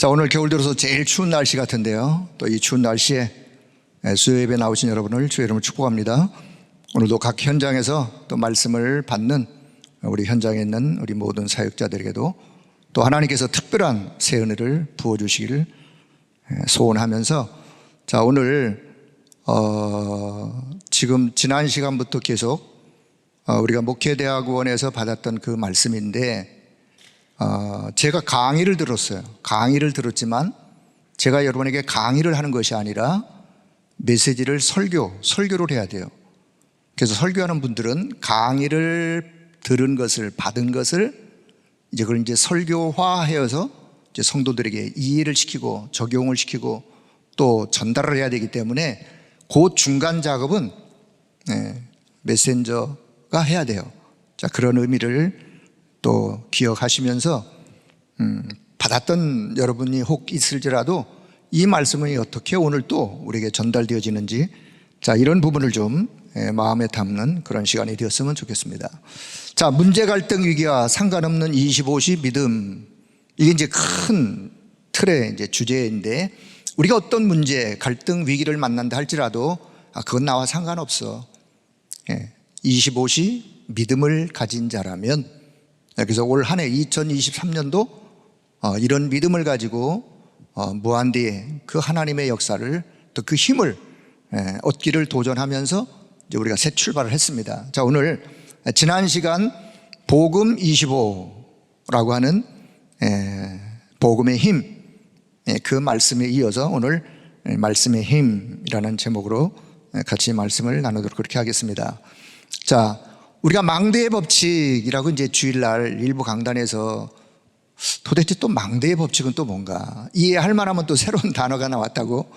자, 오늘 겨울 들어서 제일 추운 날씨 같은데요. 또 이 추운 날씨에 수요 예배 나오신 여러분을 주의 이름으로 축복합니다. 오늘도 각 현장에서 또 말씀을 받는 우리 현장에 있는 우리 모든 사역자들에게도 또 하나님께서 특별한 새 은혜를 부어주시기를 소원하면서, 자, 오늘 지금 지난 시간부터 계속 우리가 목회대학원에서 받았던 그 말씀인데, 제가 강의를 들었어요. 강의를 들었지만 제가 여러분에게 강의를 하는 것이 아니라 메시지를 설교를 해야 돼요. 그래서 설교하는 분들은 강의를 들은 것을, 받은 것을 그걸 설교화하여서 성도들에게 이해를 시키고 적용을 시키고 또 전달을 해야 되기 때문에 그 중간 작업은 메신저가 해야 돼요. 자, 그런 의미를 또 기억하시면서 받았던 여러분이 혹 있을지라도 이 말씀이 어떻게 오늘 또 우리에게 전달되어지는지, 자, 이런 부분을 좀 마음에 담는 그런 시간이 되었으면 좋겠습니다. 자, 문제, 갈등, 위기와 상관없는 25시 믿음, 이게 큰 틀의 주제인데, 우리가 어떤 문제, 갈등, 위기를 만난다 할지라도 그건 나와 상관없어. 25시 믿음을 가진 자라면, 그래서 올 한 해 2023년도 이런 믿음을 가지고 무한대의 그 하나님의 역사를, 또 그 힘을 얻기를 도전하면서 우리가 새 출발을 했습니다. 자, 오늘 지난 시간 복음 25라고 하는 복음의 힘, 그 말씀에 이어서 오늘 말씀의 힘이라는 제목으로 같이 말씀을 나누도록 그렇게 하겠습니다. 자, 우리가 망대의 법칙이라고 주일날 일부 강단에서 도대체 또 망대의 법칙은 또 뭔가, 이해할 만하면 또 새로운 단어가 나왔다고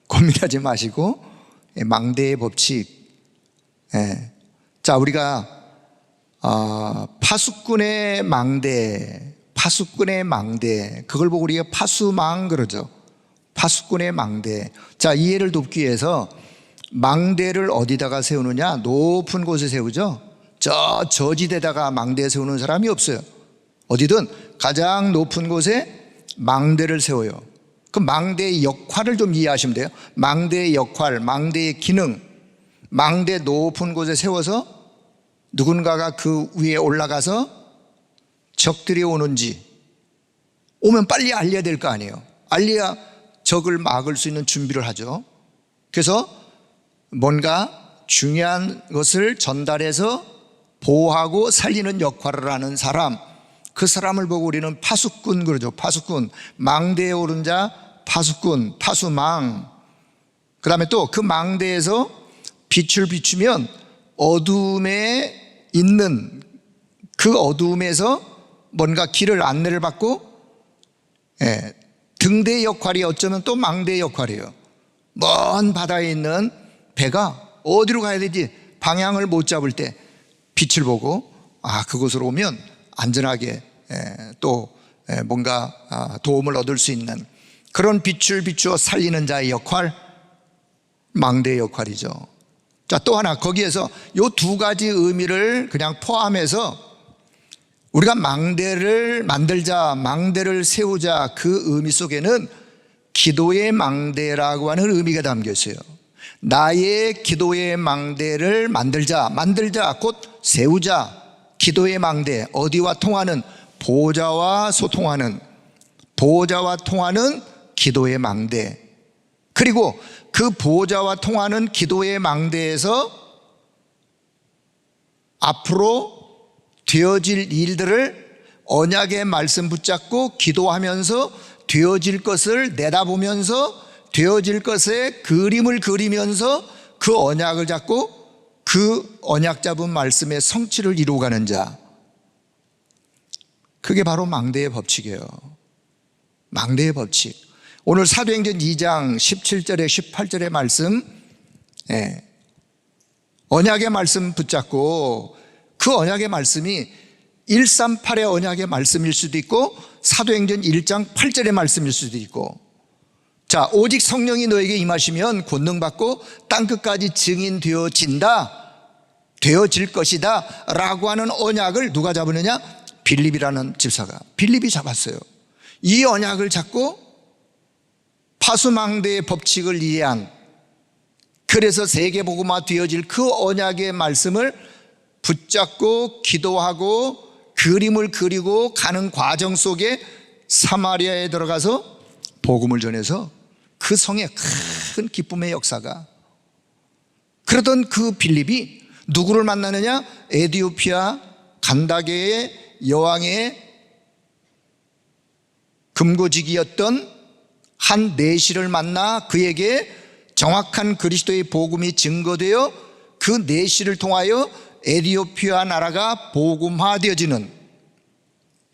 고민하지 마시고, 망대의 법칙. 자, 우리가 파수꾼의 망대, 그걸 보고 우리가 파수망 그러죠. 파수꾼의 망대. 자, 이해를 돕기 위해서 망대를 어디다가 세우느냐? 높은 곳에 세우죠. 저지대다가 망대 세우는 사람이 없어요. 어디든 가장 높은 곳에 망대를 세워요. 그 망대의 역할을 좀 이해하시면 돼요. 망대의 역할, 망대의 기능. 망대 높은 곳에 세워서 누군가가 그 위에 올라가서 적들이 오는지, 오면 빨리 알려야 될 거 아니에요. 알려야 적을 막을 수 있는 준비를 하죠. 그래서 뭔가 중요한 것을 전달해서 보호하고 살리는 역할을 하는 사람, 그 사람을 보고 우리는 파수꾼 그러죠. 파수꾼, 망대에 오른 자 파수꾼, 파수망. 그 다음에 또 그 망대에서 빛을 비추면 어둠에 있는 그 어둠에서 뭔가 길을 안내를 받고, 등대의 역할이 어쩌면 또 망대의 역할이에요. 먼 바다에 있는 배가 어디로 가야 되지 방향을 못 잡을 때 빛을 보고, 그곳으로 오면 안전하게 또 뭔가 도움을 얻을 수 있는 그런 빛을 비추어 살리는 자의 역할, 망대의 역할이죠. 자, 또 하나, 거기에서 이 두 가지 의미를 그냥 포함해서 우리가 망대를 만들자, 망대를 세우자, 그 의미 속에는 기도의 망대라고 하는 의미가 담겨 있어요. 나의 기도의 망대를 만들자, 곧 세우자. 기도의 망대, 어디와 통하는? 보호자와 소통하는, 보호자와 통하는 기도의 망대. 그리고 그 보호자와 통하는 기도의 망대에서 앞으로 되어질 일들을 언약의 말씀 붙잡고 기도하면서 되어질 것을 내다보면서 되어질 것의 그림을 그리면서 그 언약을 잡고 그 언약 잡은 말씀의 성취를 이루어가는 자, 그게 바로 망대의 법칙이에요. 망대의 법칙. 오늘 사도행전 2장 17절에 18절의 말씀, 언약의 말씀 붙잡고 그 언약의 말씀이 138의 언약의 말씀일 수도 있고 사도행전 1장 8절의 말씀일 수도 있고, 자, 오직 성령이 너에게 임하시면 권능받고 땅끝까지 증인되어진다, 되어질 것이다 라고 하는 언약을 누가 잡으느냐? 빌립이라는 집사가, 빌립이 잡았어요. 이 언약을 잡고 파수망대의 법칙을 이해한, 그래서 세계복음화 되어질 그 언약의 말씀을 붙잡고 기도하고 그림을 그리고 가는 과정 속에 사마리아에 들어가서 복음을 전해서 그 성에 큰 기쁨의 역사가. 그러던 그 빌립이 누구를 만나느냐? 에디오피아 간다게의 여왕의 금고직이었던 한 내시를 만나 그에게 정확한 그리스도의 복음이 증거되어 그 내시를 통하여 에디오피아 나라가 복음화되어지는,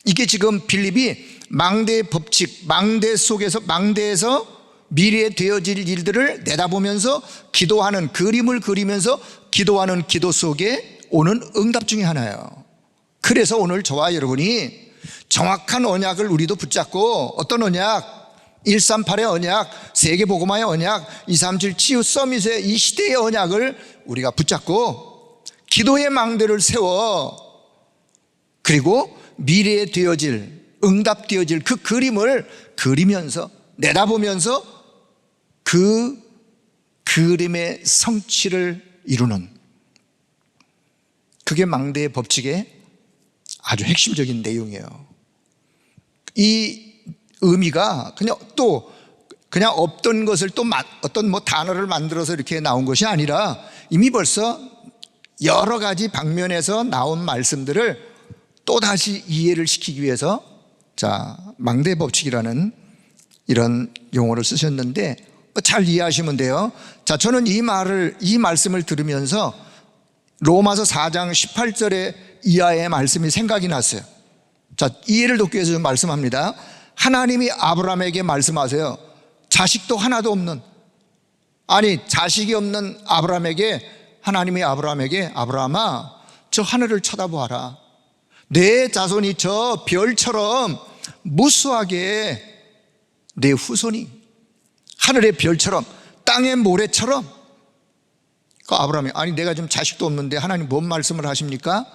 이게 지금 빌립이 망대의 법칙, 망대에서 미래에 되어질 일들을 내다보면서 기도하는, 그림을 그리면서 기도하는 기도 속에 오는 응답 중에 하나예요. 그래서 오늘 저와 여러분이 정확한 언약을 우리도 붙잡고, 어떤 언약? 138의 언약, 세계복음화의 언약, 237 치유 서밋의 이 시대의 언약을 우리가 붙잡고 기도의 망대를 세워, 그리고 미래에 되어질, 응답되어질 그 그림을 그리면서 내다보면서 그 그림의 성취를 이루는, 그게 망대의 법칙의 아주 핵심적인 내용이에요. 이 의미가 그냥 없던 것을 또 어떤 단어를 만들어서 이렇게 나온 것이 아니라 이미 벌써 여러 가지 방면에서 나온 말씀들을 또다시 이해를 시키기 위해서 망대 법칙이라는 이런 용어를 쓰셨는데 잘 이해하시면 돼요. 저는 이 말씀을 들으면서 로마서 4장 18절의 이하의 말씀이 생각이 났어요. 이해를 돕기 위해서 좀 말씀합니다. 하나님이 아브라함에게 말씀하세요. 자식도 하나도 없는, 자식이 없는 아브라함에게, 하나님이 아브라함에게, 아브라함아, 저 하늘을 쳐다보아라. 내 자손이 저 별처럼 무수하게, 내 후손이 하늘의 별처럼, 땅의 모래처럼. 그 아브라함이, 내가 좀 자식도 없는데 하나님 뭔 말씀을 하십니까?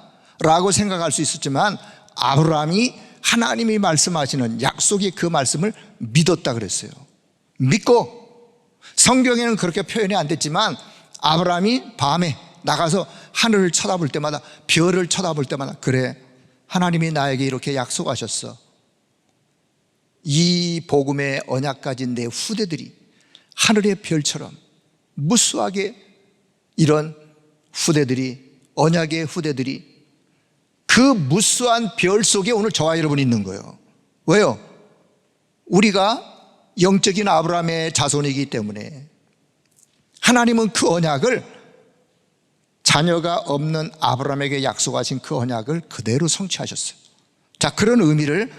라고 생각할 수 있었지만, 아브라함이 하나님이 말씀하시는 약속의 그 말씀을 믿었다 그랬어요. 믿고, 성경에는 그렇게 표현이 안 됐지만 아브라함이 밤에 나가서 하늘을 쳐다볼 때마다, 별을 쳐다볼 때마다, 그래, 하나님이 나에게 이렇게 약속하셨어. 이 복음의 언약 가진 내 후대들이 하늘의 별처럼 무수하게, 이런 후대들이, 언약의 후대들이 그 무수한 별 속에 오늘 저와 여러분이 있는 거예요. 왜요? 우리가 영적인 아브라함의 자손이기 때문에 하나님은 그 언약을, 자녀가 없는 아브라함에게 약속하신 그 언약을 그대로 성취하셨어요. 그런 의미를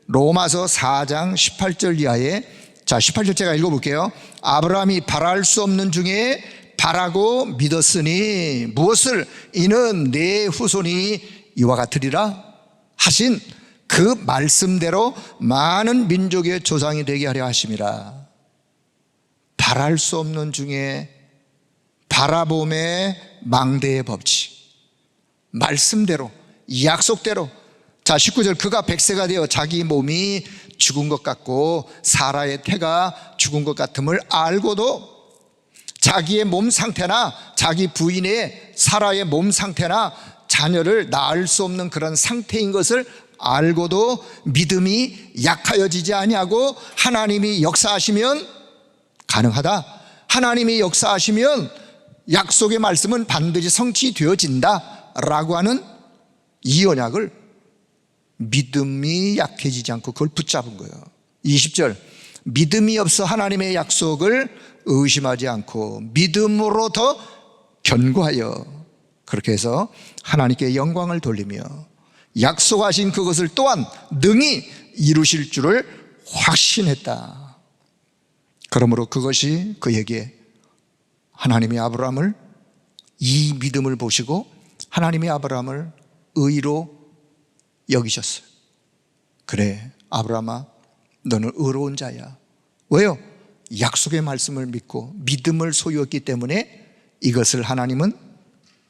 로마서 4장 18절 이하에, 18절 제가 읽어볼게요. 아브라함이 바랄 수 없는 중에 바라고 믿었으니 무엇을? 이는 내 후손이 이와 같으리라 하신 그 말씀대로 많은 민족의 조상이 되게 하려 하심이라. 바랄 수 없는 중에 바라봄의 망대의 법칙, 말씀대로, 약속대로. 19절, 그가 100세가 되어 자기 몸이 죽은 것 같고 사라의 태가 죽은 것 같음을 알고도, 자기의 몸 상태나 자기 부인의 사라의 몸 상태나 자녀를 낳을 수 없는 그런 상태인 것을 알고도 믿음이 약하여지지 아니하고, 하나님이 역사하시면 가능하다, 하나님이 역사하시면 약속의 말씀은 반드시 성취되어진다 라고 하는 이 언약을 믿음이 약해지지 않고 그걸 붙잡은 거예요. 20절, 믿음이 없어 하나님의 약속을 의심하지 않고 믿음으로 더 견고하여, 그렇게 해서 하나님께 영광을 돌리며 약속하신 그것을 또한 능히 이루실 줄을 확신했다. 그러므로 그것이 그에게, 하나님이 아브라함을, 이 믿음을 보시고 하나님이 아브라함을 의로 여기셨어요. 그래, 아브라함아, 너는 의로운 자야. 왜요? 약속의 말씀을 믿고 믿음을 소유했기 때문에 이것을 하나님은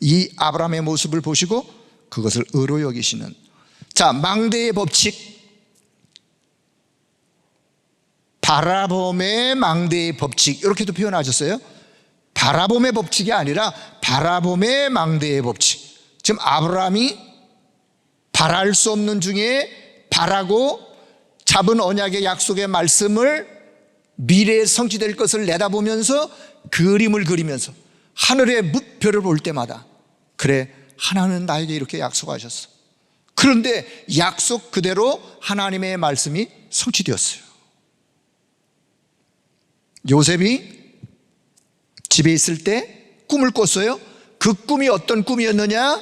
이 아브라함의 모습을 보시고 그것을 의로 여기시는. 망대의 법칙, 바라봄의 망대의 법칙, 이렇게도 표현하셨어요. 바라봄의 법칙이 아니라 바라봄의 망대의 법칙. 지금 아브라함이 바랄 수 없는 중에 바라고 잡은 언약의 약속의 말씀을 미래에 성취될 것을 내다보면서 그림을 그리면서 하늘의 무표를 볼 때마다, 그래, 하나님은 나에게 이렇게 약속하셨어. 그런데 약속 그대로 하나님의 말씀이 성취되었어요. 요셉이 집에 있을 때 꿈을 꿨어요. 그 꿈이 어떤 꿈이었느냐?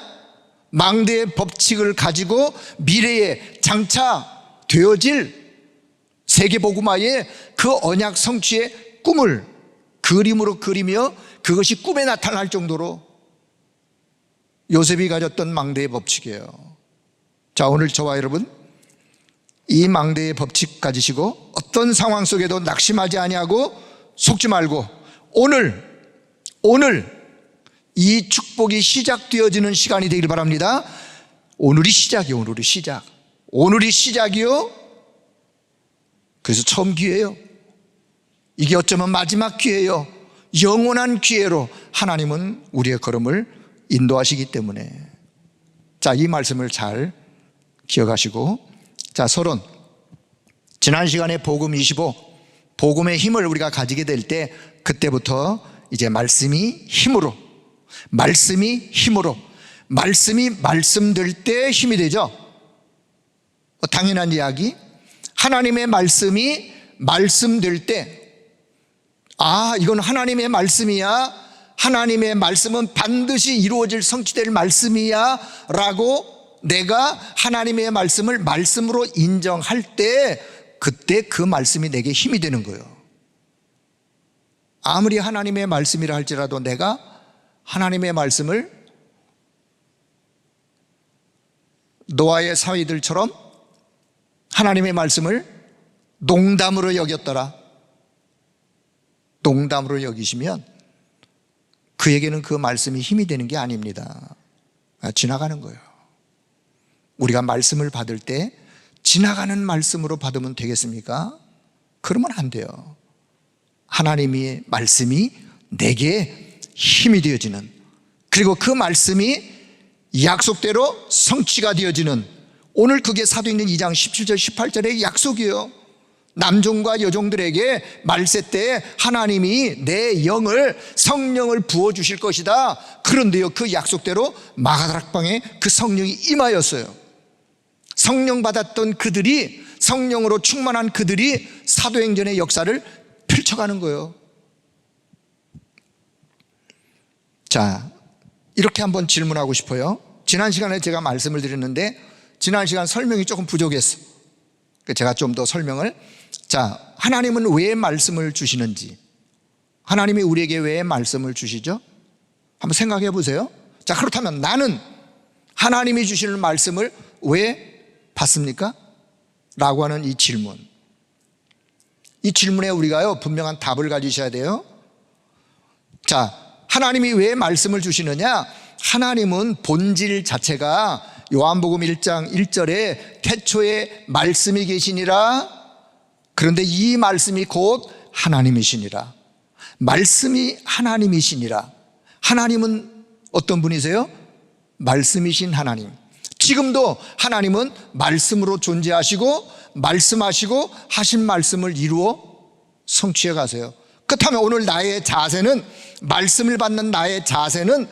망대의 법칙을 가지고 미래에 장차 되어질 세계복음화의 그 언약 성취의 꿈을 그림으로 그리며 그것이 꿈에 나타날 정도로 요셉이 가졌던 망대의 법칙이에요. 자, 오늘 저와 여러분, 이 망대의 법칙 가지시고 어떤 상황 속에도 낙심하지 아니하고 속지 말고 오늘 이 축복이 시작되어지는 시간이 되길 바랍니다. 오늘이 시작이요. 오늘이 시작이요. 그래서 처음 기회예요. 이게 어쩌면 마지막 기회예요. 영원한 기회로 하나님은 우리의 걸음을 인도하시기 때문에, 자, 이 말씀을 잘 기억하시고, 자, 서론, 지난 시간에 복음 25, 복음의 힘을 우리가 가지게 될 때, 그때부터 이제 말씀이 말씀이 말씀될 때 힘이 되죠. 당연한 이야기. 하나님의 말씀이 말씀될 때, 아, 이건 하나님의 말씀이야, 하나님의 말씀은 반드시 이루어질 성취될 말씀이야 라고 내가 하나님의 말씀을 말씀으로 인정할 때, 그때 그 말씀이 내게 힘이 되는 거예요. 아무리 하나님의 말씀이라 할지라도 내가 하나님의 말씀을 노아의 사위들처럼 하나님의 말씀을 농담으로 여겼더라, 농담으로 여기시면 그에게는 그 말씀이 힘이 되는 게 아닙니다. 지나가는 거예요. 우리가 말씀을 받을 때 지나가는 말씀으로 받으면 되겠습니까? 그러면 안 돼요. 하나님의 말씀이 내게 힘이 되어지는, 그리고 그 말씀이 약속대로 성취가 되어지는, 오늘 그게 사도행전 2장 17절 18절의 약속이에요. 남종과 여종들에게 말세 때 하나님이 내 영을, 성령을 부어주실 것이다. 그런데요, 그 약속대로 마가다락방에 그 성령이 임하였어요. 성령 받았던 그들이, 성령으로 충만한 그들이 사도행전의 역사를 펼쳐가는 거예요. 자, 이렇게 한번 질문하고 싶어요. 지난 시간에 제가 말씀을 드렸는데 지난 시간 설명이 조금 부족했어요. 제가 좀 더 설명을, 자, 하나님은 왜 말씀을 주시는지, 하나님이 우리에게 왜 말씀을 주시죠? 한번 생각해 보세요. 자, 그렇다면 나는 하나님이 주시는 말씀을 왜 받습니까? 라고 하는 이 질문, 이 질문에 우리가요 분명한 답을 가지셔야 돼요. 자, 하나님이 왜 말씀을 주시느냐? 하나님은 본질 자체가 요한복음 1장 1절에 태초에 말씀이 계시니라, 그런데 이 말씀이 곧 하나님이시니라. 말씀이 하나님이시니라. 하나님은 어떤 분이세요? 말씀이신 하나님. 지금도 하나님은 말씀으로 존재하시고 말씀하시고 하신 말씀을 이루어 성취해 가세요. 그렇다면 오늘 나의 자세는, 말씀을 받는 나의 자세는,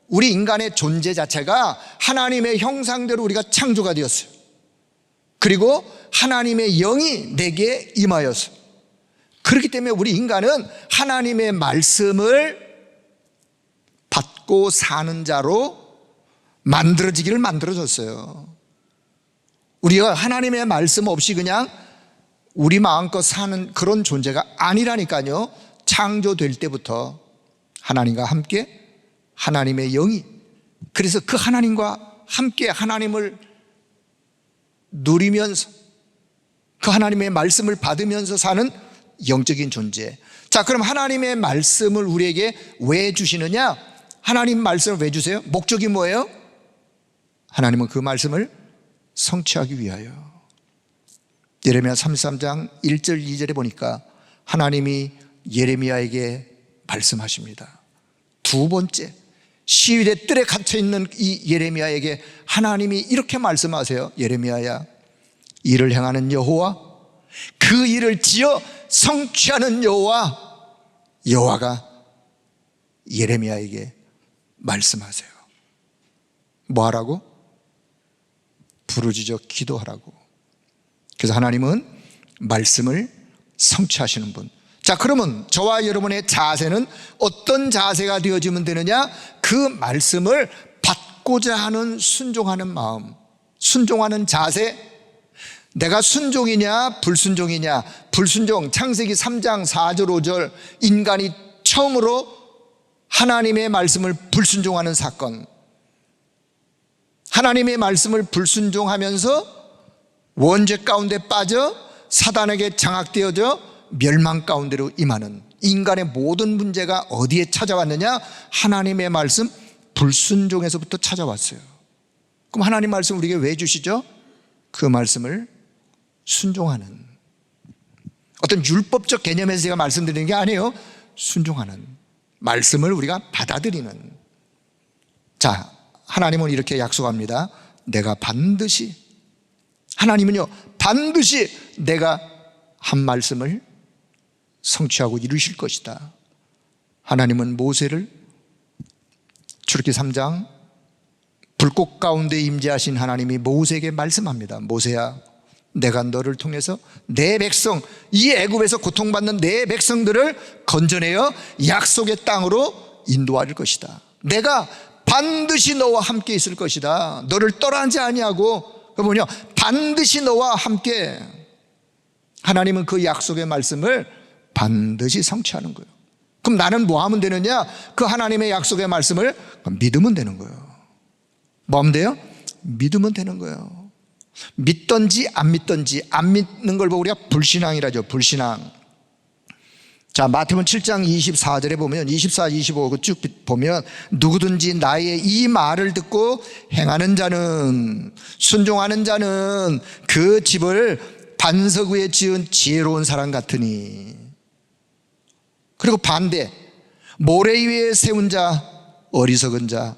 우리 인간의 존재 자체가 하나님의 형상대로 우리가 창조가 되었어요. 그리고 하나님의 영이 내게 임하였어요. 그렇기 때문에 우리 인간은 하나님의 말씀을 받고 사는 자로 만들어지기를 만들어졌어요. 우리가 하나님의 말씀 없이 그냥 우리 마음껏 사는 그런 존재가 아니라니까요. 창조될 때부터 하나님과 함께 하나님의 영이, 그래서 그 하나님과 함께 하나님을 누리면서 그 하나님의 말씀을 받으면서 사는 영적인 존재. 자, 그럼 하나님의 말씀을 우리에게 왜 주시느냐? 하나님 말씀을 왜 주세요? 목적이 뭐예요? 하나님은 그 말씀을 성취하기 위하여. 예레미야 33장 1절 2절에 보니까 하나님이 예레미야에게 말씀하십니다. 두 번째, 시위대 뜰에 갇혀있는 이 예레미야에게 하나님이 이렇게 말씀하세요. 예레미야야, 일을 행하는 여호와, 그 일을 지어 성취하는 여호와가 예레미야에게 말씀하세요. 뭐 하라고? 부르짖어 기도하라고. 그래서 하나님은 말씀을 성취하시는 분. 자, 그러면 저와 여러분의 자세는 어떤 자세가 되어지면 되느냐? 그 말씀을 받고자 하는 순종하는 마음, 순종하는 자세. 내가 순종이냐 불순종이냐. 불순종, 창세기 3장 4절 5절, 인간이 처음으로 하나님의 말씀을 불순종하는 사건. 하나님의 말씀을 불순종하면서 원죄 가운데 빠져 사단에게 장악되어져 멸망 가운데로 임하는 인간의 모든 문제가 어디에 찾아왔느냐? 하나님의 말씀 불순종에서부터 찾아왔어요. 그럼 하나님 말씀 우리에게 왜 주시죠? 그 말씀을 순종하는, 어떤 율법적 개념에서 제가 말씀드리는 게 아니에요. 순종하는 말씀을 우리가 받아들이는. 자, 하나님은 이렇게 약속합니다. 내가 반드시, 하나님은요 반드시 내가 한 말씀을 성취하고 이루실 것이다. 하나님은 모세를 출애굽기 3장 불꽃 가운데 임재하신 하나님이 모세에게 말씀합니다. 모세야, 내가 너를 통해서 내 백성, 이 애굽에서 고통받는 내 백성들을 건져내어 약속의 땅으로 인도할 것이다. 내가 반드시 너와 함께 있을 것이다. 너를 떠나지 아니하고, 그 뭐냐, 반드시 너와 함께. 하나님은 그 약속의 말씀을 반드시 성취하는 거예요. 그럼 나는 뭐 하면 되느냐? 그 하나님의 약속의 말씀을 믿으면 되는 거예요. 뭐 하면 돼요? 믿으면 되는 거예요. 믿든지 안 믿든지. 안 믿는 걸 보고 우리가 불신앙이라죠. 불신앙. 자, 마태복음 7장 24절에 보면 24, 25 쭉 보면 누구든지 나의 이 말을 듣고 행하는 자는, 순종하는 자는 그 집을 반석 위에 지은 지혜로운 사람 같으니. 그리고 반대, 모래 위에 세운 자, 어리석은 자.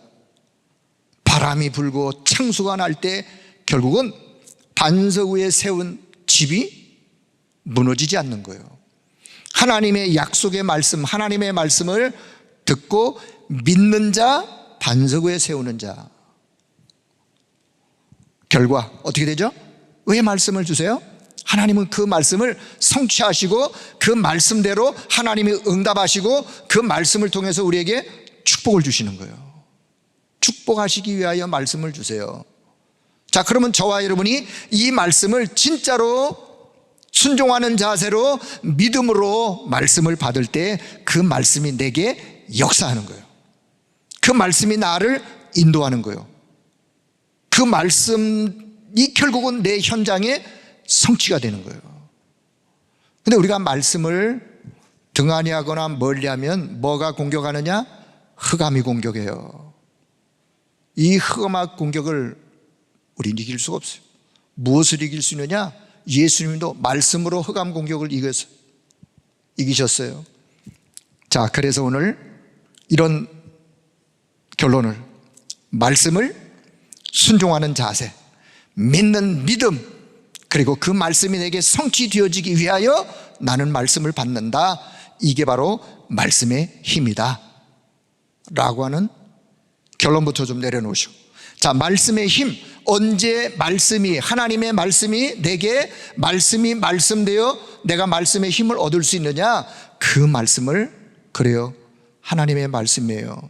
바람이 불고 창수가 날 때 결국은 반석 위에 세운 집이 무너지지 않는 거예요. 하나님의 약속의 말씀, 하나님의 말씀을 듣고 믿는 자, 반석 위에 세우는 자. 결과 어떻게 되죠? 왜 말씀을 주세요? 하나님은 그 말씀을 성취하시고 그 말씀대로 하나님이 응답하시고 그 말씀을 통해서 우리에게 축복을 주시는 거예요. 축복하시기 위하여 말씀을 주세요. 자, 그러면 저와 여러분이 이 말씀을 진짜로 순종하는 자세로 믿음으로 말씀을 받을 때 그 말씀이 내게 역사하는 거예요. 그 말씀이 나를 인도하는 거예요. 그 말씀이 결국은 내 현장에 성취가 되는 거예요. 근데 우리가 말씀을 등한히 하거나 멀리하면 뭐가 공격하느냐? 흑암이 공격해요. 이 흑암 공격을 우리는 이길 수가 없어요. 무엇을 이길 수 있느냐? 예수님도 말씀으로 흑암 공격을 이기셨어요. 자, 그래서 오늘 이런 결론을, 말씀을 순종하는 자세, 믿는 믿음, 그리고 그 말씀이 내게 성취되어지기 위하여 나는 말씀을 받는다. 이게 바로 말씀의 힘이다 라고 하는 결론부터 좀 내려놓으시고, 자, 말씀의 힘, 언제 말씀이, 하나님의 말씀이 내게 말씀이 말씀되어 내가 말씀의 힘을 얻을 수 있느냐? 그 말씀을, 그래요, 하나님의 말씀이에요.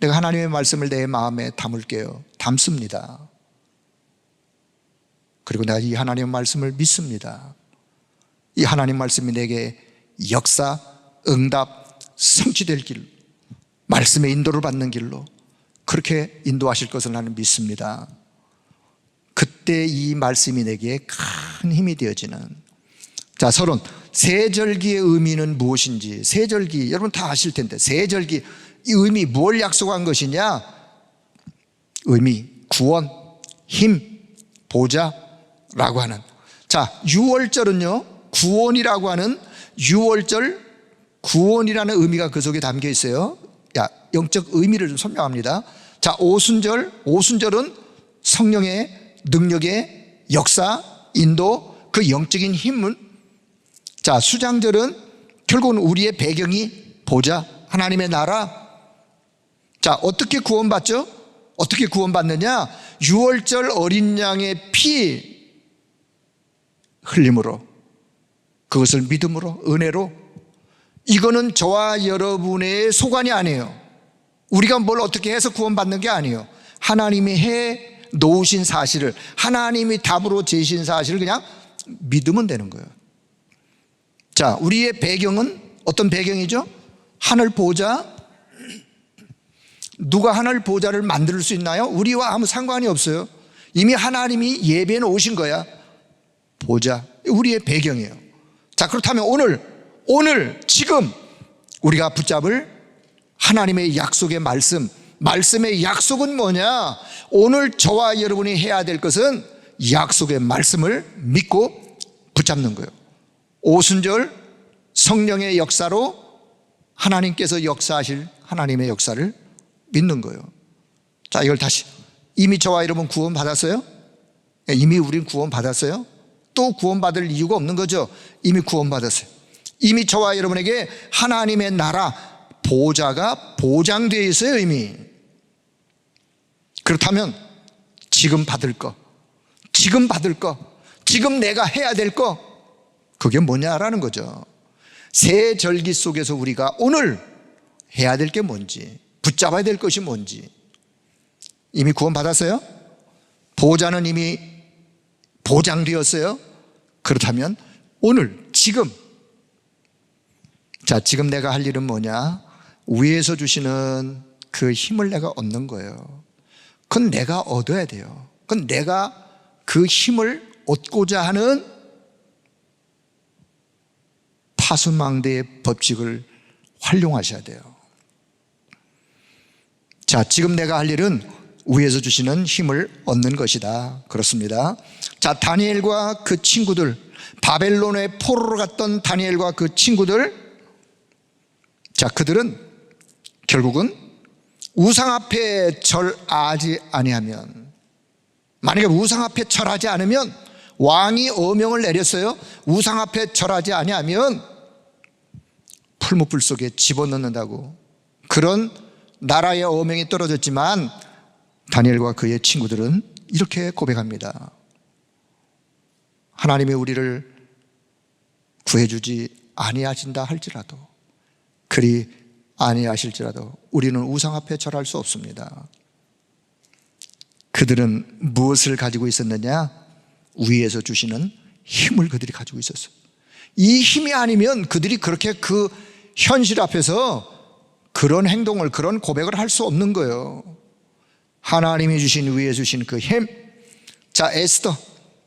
내가 하나님의 말씀을 내 마음에 담을게요. 담습니다. 그리고 내가 이 하나님의 말씀을 믿습니다. 이 하나님 말씀이 내게 역사, 응답, 성취될 길, 말씀의 인도를 받는 길로 그렇게 인도하실 것을 나는 믿습니다. 그때 이 말씀이 내게 큰 힘이 되어지는. 자, 서론, 세절기의 의미는 무엇인지. 세절기 여러분 다 아실 텐데, 세절기 이 의미, 뭘 약속한 것이냐? 의미, 구원, 힘, 보좌라고 하는. 자, 유월절은요, 구원이라고 하는 유월절, 구원이라는 의미가 그 속에 담겨 있어요. 영적 의미를 좀 설명합니다. 자, 오순절은 성령의 능력의 역사, 인도, 그 영적인 힘은. 자, 수장절은 결국은 우리의 배경이 보좌, 하나님의 나라. 자, 어떻게 구원받죠? 어떻게 구원받느냐? 유월절 어린 양의 피 흘림으로, 그것을 믿음으로, 은혜로. 이거는 저와 여러분의 소관이 아니에요. 우리가 뭘 어떻게 해서 구원받는 게 아니에요. 하나님이 해 놓으신 사실을, 하나님이 답으로 제시한 사실을 그냥 믿으면 되는 거예요. 자, 우리의 배경은 어떤 배경이죠? 하늘 보좌. 누가 하늘 보좌를 만들 수 있나요? 우리와 아무 상관이 없어요. 이미 하나님이 예배해 놓으신 거야. 보좌, 우리의 배경이에요. 자, 그렇다면 오늘 지금 우리가 붙잡을 하나님의 약속의 말씀의 약속은 뭐냐? 오늘 저와 여러분이 해야 될 것은 약속의 말씀을 믿고 붙잡는 거예요. 오순절 성령의 역사로 하나님께서 역사하실 하나님의 역사를 믿는 거예요. 자, 이걸 다시, 이미 저와 여러분 구원 받았어요? 이미 우린 구원 받았어요? 또 구원 받을 이유가 없는 거죠. 이미 구원 받았어요. 이미 저와 여러분에게 하나님의 나라 보좌가 보장되어 있어요. 이미. 그렇다면 지금 받을 거, 지금 내가 해야 될 거, 그게 뭐냐라는 거죠. 새 절기 속에서 우리가 오늘 해야 될 게 뭔지, 붙잡아야 될 것이 뭔지. 이미 구원 받았어요? 보좌는 이미 보장되었어요? 그렇다면 오늘 지금, 자, 지금 내가 할 일은 뭐냐? 위에서 주시는 그 힘을 내가 얻는 거예요. 그건 내가 얻어야 돼요. 그건 내가 그 힘을 얻고자 하는 파수망대의 법칙을 활용하셔야 돼요. 자, 지금 내가 할 일은 위에서 주시는 힘을 얻는 것이다. 그렇습니다. 자, 다니엘과 그 친구들, 바벨론의 포로로 갔던 다니엘과 그 친구들, 자, 그들은 결국은 우상 앞에 절하지 아니하면, 만약에 우상 앞에 절하지 않으면, 왕이 어명을 내렸어요. 우상 앞에 절하지 아니하면 풀무불 속에 집어넣는다고. 그런 나라의 어명이 떨어졌지만 다니엘과 그의 친구들은 이렇게 고백합니다. 하나님이 우리를 구해주지 아니하신다 할지라도, 그리 아니하실지라도 우리는 우상 앞에 절할 수 없습니다. 그들은 무엇을 가지고 있었느냐? 위에서 주시는 힘을 그들이 가지고 있었어요. 이 힘이 아니면 그들이 그렇게 그 현실 앞에서 그런 행동을, 그런 고백을 할 수 없는 거예요. 하나님이 주신, 위에 주신 그 힘. 자, 에스더,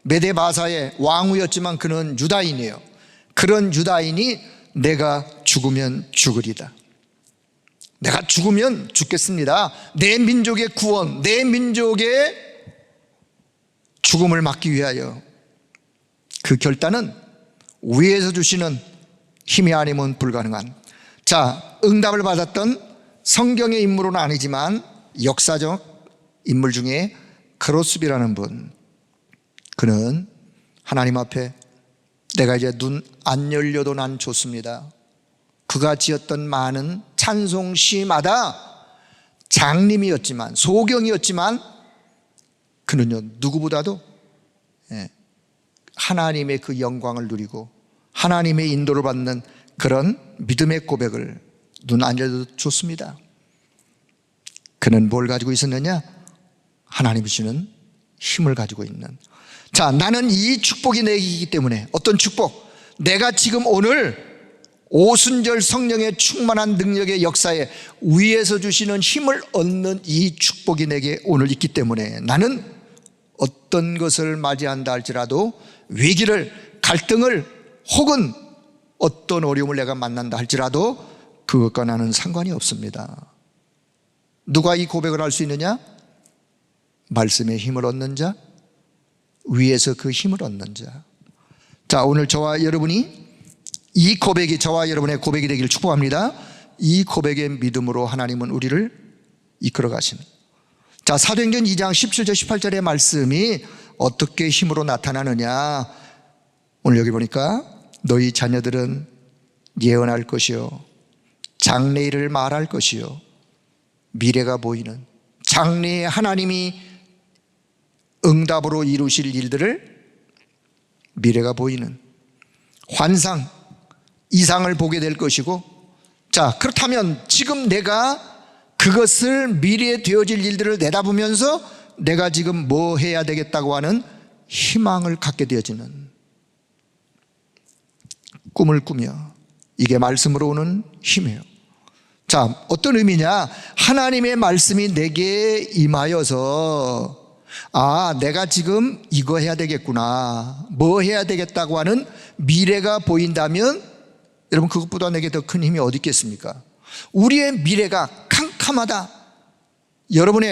메데바사의 왕후였지만 그는 유다인이에요. 그런 유다인이 내가 죽으면 죽으리다, 내가 죽으면 죽겠습니다, 내 민족의 구원, 내 민족의 죽음을 막기 위하여, 그 결단은 위에서 주시는 힘이 아니면 불가능한. 자, 응답을 받았던 성경의 인물은 아니지만 역사적 인물 중에 크로스비라는 분, 그는 하나님 앞에 내가 이제 눈 안 열려도 난 좋습니다, 그가 지었던 많은 찬송시마다 장님이었지만, 소경이었지만 그는요 누구보다도 하나님의 그 영광을 누리고 하나님의 인도를 받는 그런 믿음의 고백을 눈 안 열려도 좋습니다. 그는 뭘 가지고 있었느냐? 하나님이 주시는 힘을 가지고 있는. 자, 나는 이 축복이 내기이기 때문에, 어떤 축복? 내가 지금 오늘 오순절 성령의 충만한 능력의 역사에 위에서 주시는 힘을 얻는 이 축복이 내게 오늘 있기 때문에 나는 어떤 것을 맞이한다 할지라도, 위기를, 갈등을, 혹은 어떤 어려움을 내가 만난다 할지라도 그것과 나는 상관이 없습니다. 누가 이 고백을 할 수 있느냐? 말씀의 힘을 얻는 자, 위에서 그 힘을 얻는 자. 자, 오늘 저와 여러분이 이 고백이 저와 여러분의 고백이 되기를 축복합니다. 이 고백의 믿음으로 하나님은 우리를 이끌어 가시는. 자, 사도행전 2장 17절 18절의 말씀이 어떻게 힘으로 나타나느냐. 오늘 여기 보니까 너희 자녀들은 예언할 것이요, 장래일을 말할 것이요, 미래가 보이는 장래에 하나님이 응답으로 이루실 일들을 미래가 보이는 환상, 이상을 보게 될 것이고, 자, 그렇다면 지금 내가 그것을 미래에 되어질 일들을 내다보면서 내가 지금 뭐 해야 되겠다고 하는 희망을 갖게 되어지는 꿈을 꾸며, 이게 말씀으로 오는 힘이에요. 자, 어떤 의미냐? 하나님의 말씀이 내게 임하여서 내가 지금 이거 해야 되겠구나, 뭐 해야 되겠다고 하는 미래가 보인다면 여러분, 그것보다 내게 더 큰 힘이 어디 있겠습니까? 우리의 미래가 캄캄하다,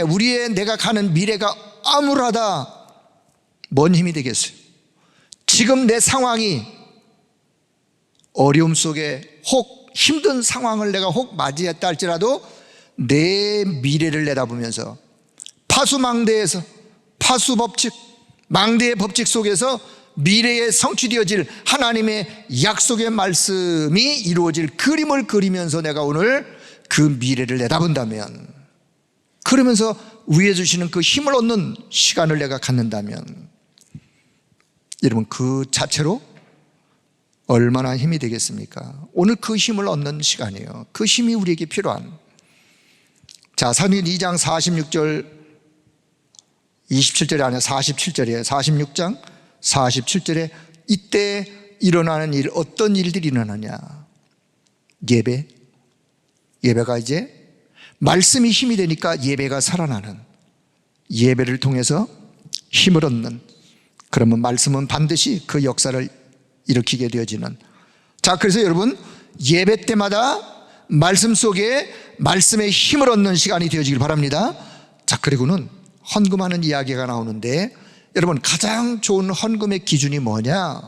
우리의 내가 가는 미래가 암울하다, 뭔 힘이 되겠어요? 지금 내 상황이 어려움 속에 혹 힘든 상황을 내가 혹 맞이했다 할지라도 내 미래를 내다보면서 파수망대에서, 파수법칙, 망대의 법칙 속에서 미래에 성취되어질 하나님의 약속의 말씀이 이루어질 그림을 그리면서 내가 오늘 그 미래를 내다본다면, 그러면서 위에 주시는 그 힘을 얻는 시간을 내가 갖는다면, 여러분, 그 자체로 얼마나 힘이 되겠습니까? 오늘 그 힘을 얻는 시간이에요. 그 힘이 우리에게 필요한. 자, 사도행전 2장 46절 27절이 아니라 47절이에요. 46장 47절에 이때 일어나는 일, 어떤 일들이 일어나냐? 예배가 이제 말씀이 힘이 되니까 예배가 살아나는, 예배를 통해서 힘을 얻는, 그러면 말씀은 반드시 그 역사를 일으키게 되어지는. 자, 그래서 여러분, 예배 때마다 말씀 속에 말씀의 힘을 얻는 시간이 되어지길 바랍니다. 자, 그리고는 헌금하는 이야기가 나오는데, 여러분, 가장 좋은 헌금의 기준이 뭐냐?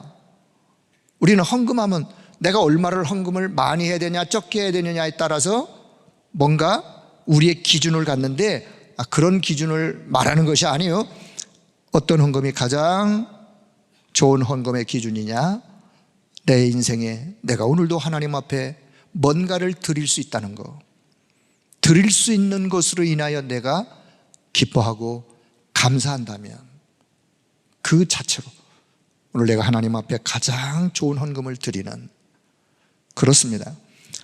우리는 헌금하면 내가 얼마를 헌금을 많이 해야 되냐, 적게 해야 되느냐에 따라서 뭔가 우리의 기준을 갖는데, 그런 기준을 말하는 것이 아니에요. 어떤 헌금이 가장 좋은 헌금의 기준이냐? 내 인생에 내가 오늘도 하나님 앞에 뭔가를 드릴 수 있다는 것, 드릴 수 있는 것으로 인하여 내가 기뻐하고 감사한다면, 그 자체로 오늘 내가 하나님 앞에 가장 좋은 헌금을 드리는, 그렇습니다.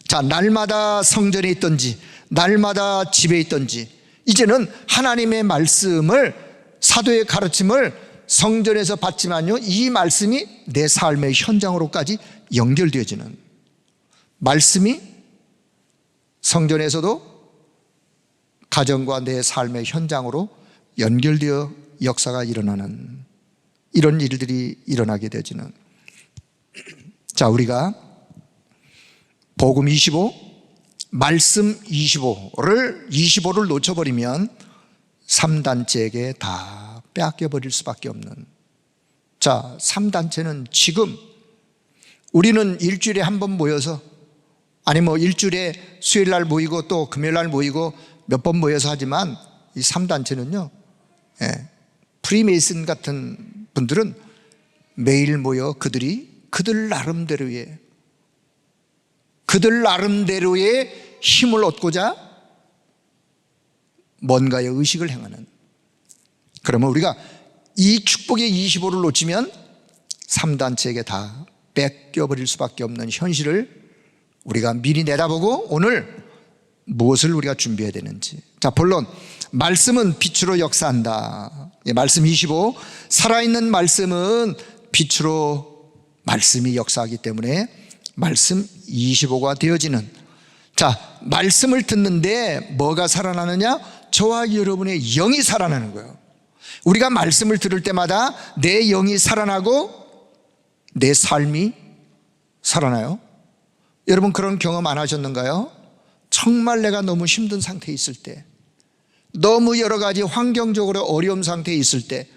자, 날마다 성전에 있든지 날마다 집에 있든지 이제는 하나님의 말씀을, 사도의 가르침을 성전에서 받지만요, 이 말씀이 내 삶의 현장으로까지 연결되어지는, 말씀이 성전에서도 가정과 내 삶의 현장으로 연결되어 역사가 일어나는, 이런 일들이 일어나게 되어지는. 자, 우리가 복음 25, 말씀 25를 놓쳐버리면 3단체에게 다 빼앗겨버릴 수밖에 없는. 자, 3단체는 지금 우리는 일주일에 한 번 모여서, 아니 일주일에 수요일날 모이고 또 금요일날 모이고 몇 번 모여서 하지만, 이 3단체는요, 프리메이슨 같은 분들은 매일 모여 그들 나름대로의 힘을 얻고자 뭔가의 의식을 행하는. 그러면 우리가 이 축복의 25를 놓치면 3단체에게 다 뺏겨버릴 수밖에 없는 현실을 우리가 미리 내다보고 오늘 무엇을 우리가 준비해야 되는지. 자, 본론, 말씀은 빛으로 역사한다. 말씀 25, 살아있는 말씀은 빛으로 말씀이 역사하기 때문에 말씀 25가 되어지는. 자, 말씀을 듣는데 뭐가 살아나느냐? 저와 여러분의 영이 살아나는 거예요. 우리가 말씀을 들을 때마다 내 영이 살아나고 내 삶이 살아나요. 여러분, 그런 경험 안 하셨는가요? 정말 내가 너무 힘든 상태에 있을 때, 너무 여러 가지 환경적으로 어려운 상태에 있을 때,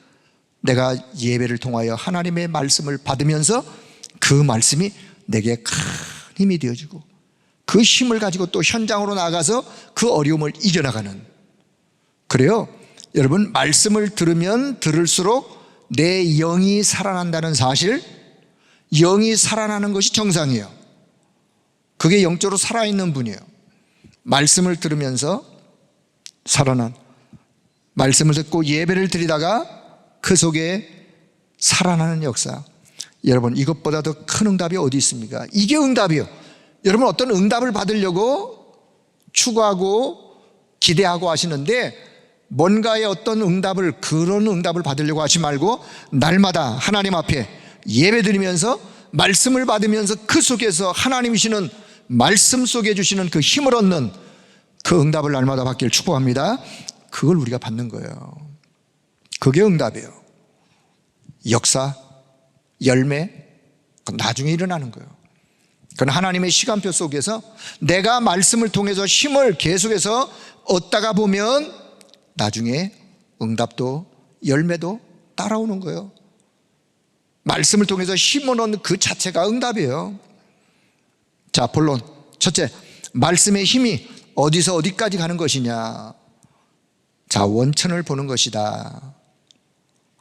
내가 예배를 통하여 하나님의 말씀을 받으면서 그 말씀이 내게 큰 힘이 되어지고 그 힘을 가지고 또 현장으로 나가서 그 어려움을 이겨나가는, 그래요. 여러분, 말씀을 들으면 들을수록 내 영이 살아난다는 사실, 영이 살아나는 것이 정상이에요. 그게 영적으로 살아있는 분이에요. 말씀을 들으면서 살아난, 말씀을 듣고 예배를 드리다가 그 속에 살아나는 역사. 여러분, 이것보다 더 큰 응답이 어디 있습니까? 이게 응답이요. 여러분, 어떤 응답을 받으려고 추구하고 기대하고 하시는데 뭔가의 어떤 응답을, 그런 응답을 받으려고 하지 말고 날마다 하나님 앞에 예배 드리면서 말씀을 받으면서 그 속에서 하나님이시는 말씀 속에 주시는 그 힘을 얻는 그 응답을 날마다 받기를 축복합니다. 그걸 우리가 받는 거예요. 그게 응답이에요. 역사, 열매, 그건 나중에 일어나는 거예요. 그건 하나님의 시간표 속에서 내가 말씀을 통해서 힘을 계속해서 얻다가 보면 나중에 응답도 열매도 따라오는 거예요. 말씀을 통해서 힘을 얻는 그 자체가 응답이에요. 자, 본론 첫째, 말씀의 힘이 어디서 어디까지 가는 것이냐. 자, 원천을 보는 것이다.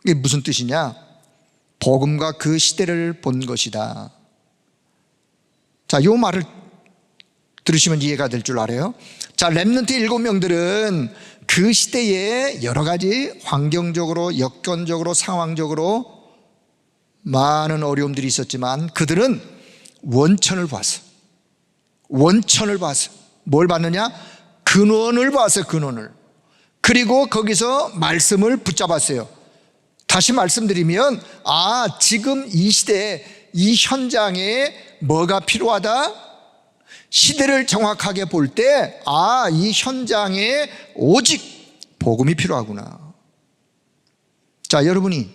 이게 무슨 뜻이냐? 복음과 그 시대를 본 것이다. 자, 요 말을 들으시면 이해가 될 줄 알아요. 자, 렘넌트 7명들은 그 시대에 여러 가지 환경적으로, 여건적으로, 상황적으로 많은 어려움들이 있었지만 그들은 원천을 봤어. 원천을 봤어. 뭘 봤느냐? 근원을 봤어요. 근원을. 그리고 거기서 말씀을 붙잡았어요. 다시 말씀드리면, 지금 이 시대에, 이 현장에 뭐가 필요하다? 시대를 정확하게 볼 때, 이 현장에 오직 복음이 필요하구나. 자, 여러분이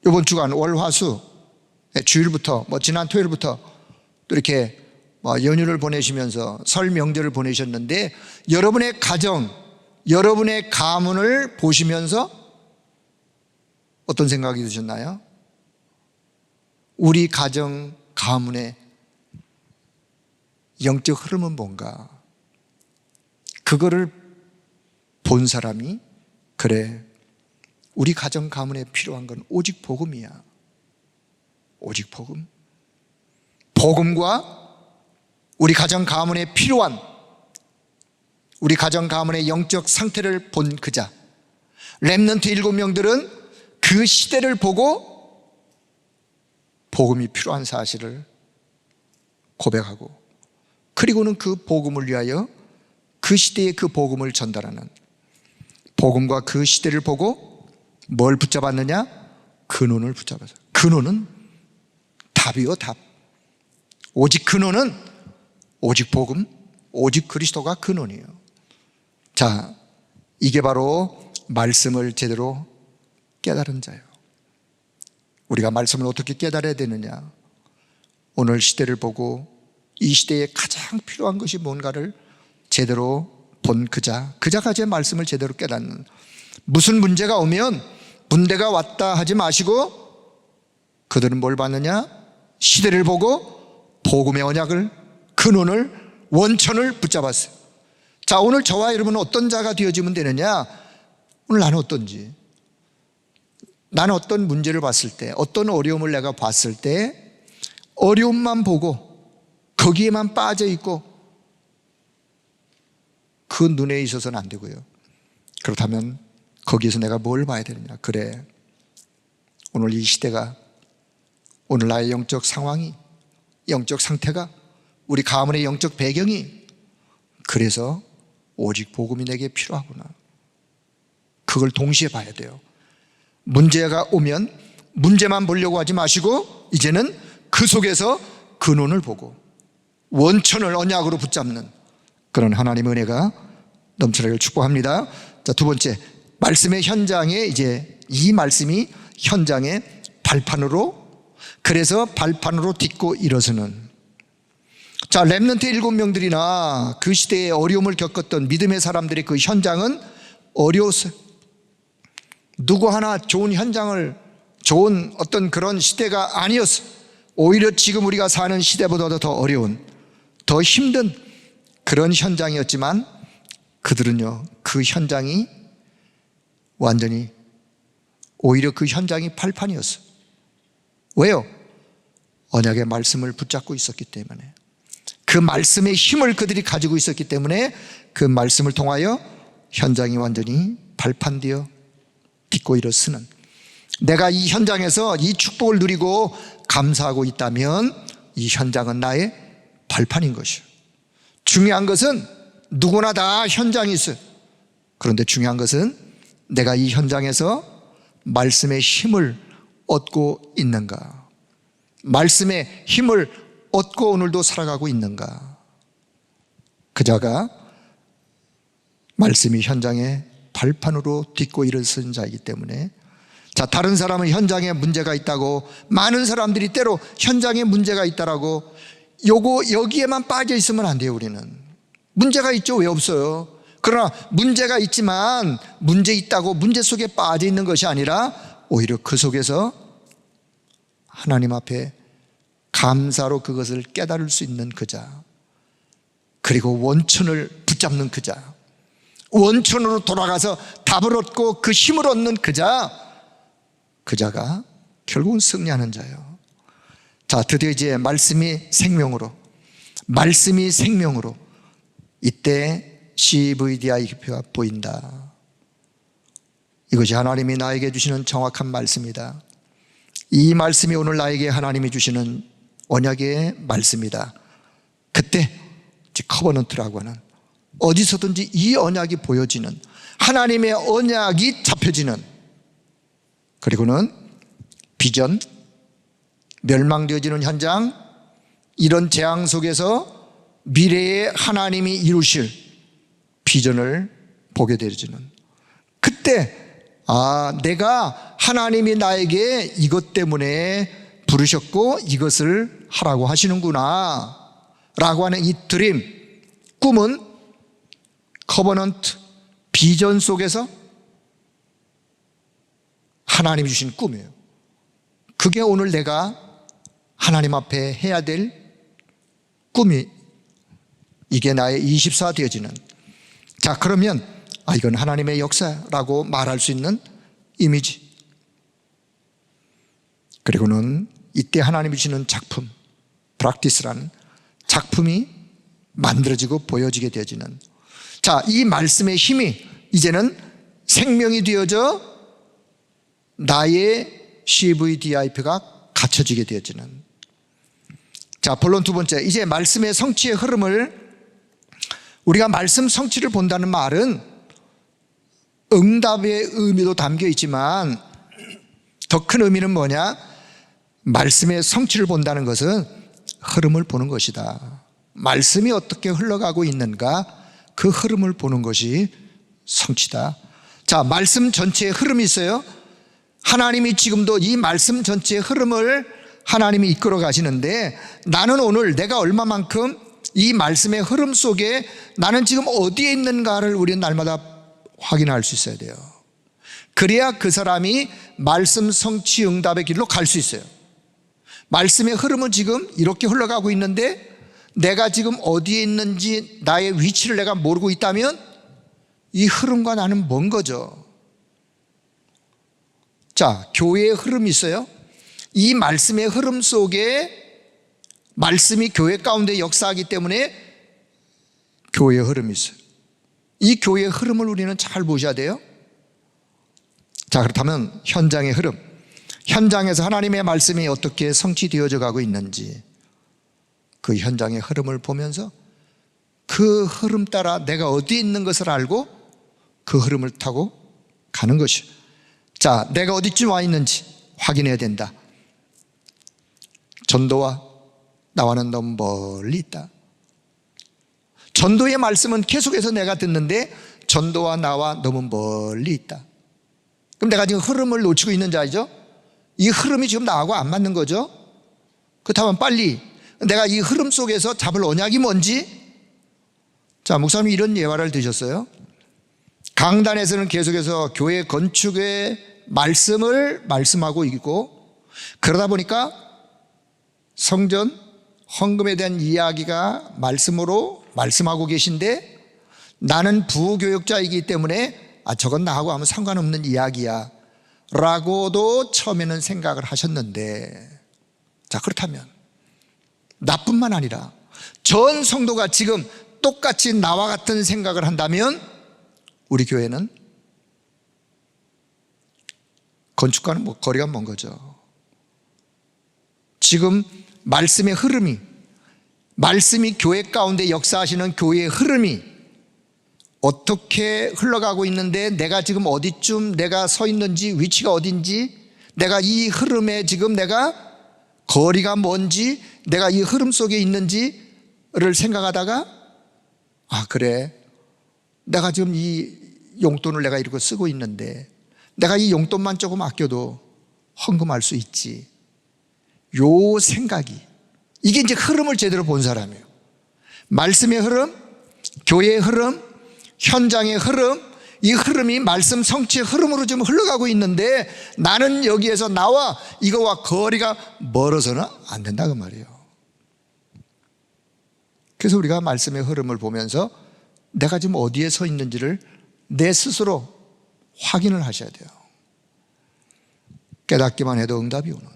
이번 주간 월화수 주일부터 지난 토요일부터 또 이렇게 연휴를 보내시면서 설 명절을 보내셨는데 여러분의 가정, 여러분의 가문을 보시면서 어떤 생각이 드셨나요? 우리 가정, 가문의 영적 흐름은 뭔가? 그거를 본 사람이, 그래, 우리 가정, 가문에 필요한 건 오직 복음이야. 오직 복음. 복음과 우리 가정, 가문에 필요한, 우리 가정, 가문의 영적 상태를 본 그자. 렘넌트 7명들은 그 시대를 보고 복음이 필요한 사실을 고백하고, 그리고는 그 복음을 위하여 그 시대에 그 복음을 전달하는, 복음과 그 시대를 보고 뭘 붙잡았느냐? 근원을 붙잡았어요. 근원은 답이요, 답. 오직 근원은 오직 복음, 오직 그리스도가 근원이에요. 자, 이게 바로 말씀을 제대로 깨달은 자예요. 우리가 말씀을 어떻게 깨달아야 되느냐? 오늘 시대를 보고 이 시대에 가장 필요한 것이 뭔가를 제대로 본 그자가 제 말씀을 제대로 깨닫는. 무슨 문제가 오면 문제가 왔다 하지 마시고 그들은 뭘 받느냐? 시대를 보고 복음의 언약을, 근원을, 원천을 붙잡았어요. 자, 오늘 저와 여러분은 어떤 자가 되어지면 되느냐? 오늘 나는 어떤지, 나는 어떤 문제를 봤을 때, 어떤 어려움을 내가 봤을 때 어려움만 보고 거기에만 빠져 있고 그 눈에 있어서는 안 되고요. 그렇다면 거기에서 내가 뭘 봐야 되느냐? 그래, 오늘 이 시대가, 오늘 나의 영적 상황이, 영적 상태가, 우리 가문의 영적 배경이, 그래서 오직 복음이 내게 필요하구나. 그걸 동시에 봐야 돼요. 문제가 오면 문제만 보려고 하지 마시고 이제는 그 속에서 근원을 보고 원천을 언약으로 붙잡는 그런 하나님의 은혜가 넘쳐나기를 축복합니다. 자, 두 번째, 말씀의 현장에, 이제 이 말씀이 현장의 발판으로, 그래서 발판으로 딛고 일어서는. 자, 렘넌트 7명들이나 그 시대에 어려움을 겪었던 믿음의 사람들의 그 현장은 어려웠어요. 누구 하나 좋은 현장을, 좋은 어떤 그런 시대가 아니었어. 오히려 지금 우리가 사는 시대보다도 더 어려운, 더 힘든 그런 현장이었지만 그들은요, 그 현장이 완전히, 오히려 그 현장이 발판이었어. 왜요? 언약의 말씀을 붙잡고 있었기 때문에, 그 말씀의 힘을 그들이 가지고 있었기 때문에 그 말씀을 통하여 현장이 완전히 발판되어 딛고 일어서는, 내가 이 현장에서 이 축복을 누리고 감사하고 있다면 이 현장은 나의 발판인 것이요. 중요한 것은 누구나 다 현장이 있어요. 그런데 중요한 것은 내가 이 현장에서 말씀의 힘을 얻고 있는가, 말씀의 힘을 얻고 오늘도 살아가고 있는가. 그자가 말씀이 현장의 발판으로 딛고 일어선 자이기 때문에, 자, 다른 사람은 현장에 문제가 있다고, 많은 사람들이 때로 현장에 문제가 있다라고 여기에만 빠져 있으면 안 돼요. 우리는 문제가 있죠. 왜 없어요? 그러나 문제가 있지만 문제 있다고 문제 속에 빠져 있는 것이 아니라 오히려 그 속에서 하나님 앞에 감사로 그것을 깨달을 수 있는 그자, 그리고 원천을 붙잡는 그자, 원천으로 돌아가서 답을 얻고 그 힘을 얻는 그자가 결국은 승리하는 자예요. 자, 드디어 이제 말씀이 생명으로 이때 CVDIP가 보인다. 이것이 하나님이 나에게 주시는 정확한 말씀이다. 이 말씀이 오늘 나에게 하나님이 주시는 언약의 말씀이다. 그때 커버넌트라고 하는, 어디서든지 이 언약이 보여지는, 하나님의 언약이 잡혀지는, 그리고는 비전, 멸망되어지는 현장, 이런 재앙 속에서 미래에 하나님이 이루실 비전을 보게 되어지는, 그때 내가 하나님이 나에게 이것 때문에 부르셨고 이것을 하라고 하시는구나 라고 하는 이 드림, 꿈은 커버넌트, 비전 속에서 하나님이 주신 꿈이에요. 그게 오늘 내가 하나님 앞에 해야 될 꿈이, 이게 나의 24 되어지는, 자, 그러면 이건 하나님의 역사라고 말할 수 있는 이미지. 그리고는 이때 하나님이 주시는 작품, 프랙티스라는 작품이 만들어지고 보여지게 되어지는, 자, 이 말씀의 힘이 이제는 생명이 되어져 나의 CVDIP가 갖춰지게 되어지는. 자, 본론 두 번째, 이제 말씀의 성취의 흐름을, 우리가 말씀 성취를 본다는 말은 응답의 의미도 담겨 있지만 더 큰 의미는 뭐냐? 말씀의 성취를 본다는 것은 흐름을 보는 것이다. 말씀이 어떻게 흘러가고 있는가, 그 흐름을 보는 것이 성취다. 자, 말씀 전체의 흐름이 있어요. 하나님이 지금도 이 말씀 전체의 흐름을 하나님이 이끌어 가시는데, 나는 오늘 내가 얼마만큼 이 말씀의 흐름 속에 나는 지금 어디에 있는가를 우리는 날마다 확인할 수 있어야 돼요. 그래야 그 사람이 말씀 성취 응답의 길로 갈 수 있어요. 말씀의 흐름은 지금 이렇게 흘러가고 있는데 내가 지금 어디에 있는지 나의 위치를 내가 모르고 있다면 이 흐름과 나는 먼 거죠. 자, 교회의 흐름이 있어요. 이 말씀의 흐름 속에 말씀이 교회 가운데 역사하기 때문에 교회의 흐름이 있어요. 이 교회의 흐름을 우리는 잘 보셔야 돼요. 자, 그렇다면 현장의 흐름, 현장에서 하나님의 말씀이 어떻게 성취되어져 가고 있는지 그 현장의 흐름을 보면서 그 흐름 따라 내가 어디에 있는 것을 알고 그 흐름을 타고 가는 것이에요. 자, 내가 어디쯤 와 있는지 확인해야 된다. 전도와 나와는 너무 멀리 있다. 전도의 말씀은 계속해서 내가 듣는데 전도와 나와 너무 멀리 있다. 그럼 내가 지금 흐름을 놓치고 있는 자이죠. 이 흐름이 지금 나하고 안 맞는 거죠. 그렇다면 빨리 내가 이 흐름 속에서 잡을 언약이 뭔지. 자, 목사님이 이런 예화를 드셨어요. 강단에서는 계속해서 교회 건축의 말씀을 말씀하고 있고, 그러다 보니까 성전 헌금에 대한 이야기가 말씀으로 말씀하고 계신데, 나는 부교육자이기 때문에 저건 나하고 아무 상관없는 이야기야 라고도 처음에는 생각을 하셨는데, 자, 그렇다면 나뿐만 아니라 전 성도가 지금 똑같이 나와 같은 생각을 한다면 우리 교회는 건축과는 거리가 먼 거죠. 지금 말씀의 흐름이, 말씀이 교회 가운데 역사하시는 교회의 흐름이 어떻게 흘러가고 있는데, 내가 지금 어디쯤 내가 서 있는지, 위치가 어딘지, 내가 이 흐름에 지금 내가 거리가 뭔지, 내가 이 흐름 속에 있는지를 생각하다가, 그래, 내가 지금 이 용돈을 내가 이렇게 쓰고 있는데 내가 이 용돈만 조금 아껴도 헌금할 수 있지, 요 생각이, 이게 이제 흐름을 제대로 본 사람이에요. 말씀의 흐름, 교회의 흐름, 현장의 흐름, 이 흐름이 말씀 성취의 흐름으로 좀 흘러가고 있는데, 나는 여기에서 나와 이거와 거리가 멀어서는 안 된다 그 말이에요. 그래서 우리가 말씀의 흐름을 보면서 내가 지금 어디에 서 있는지를 내 스스로 확인을 하셔야 돼요. 깨닫기만 해도 응답이 오는.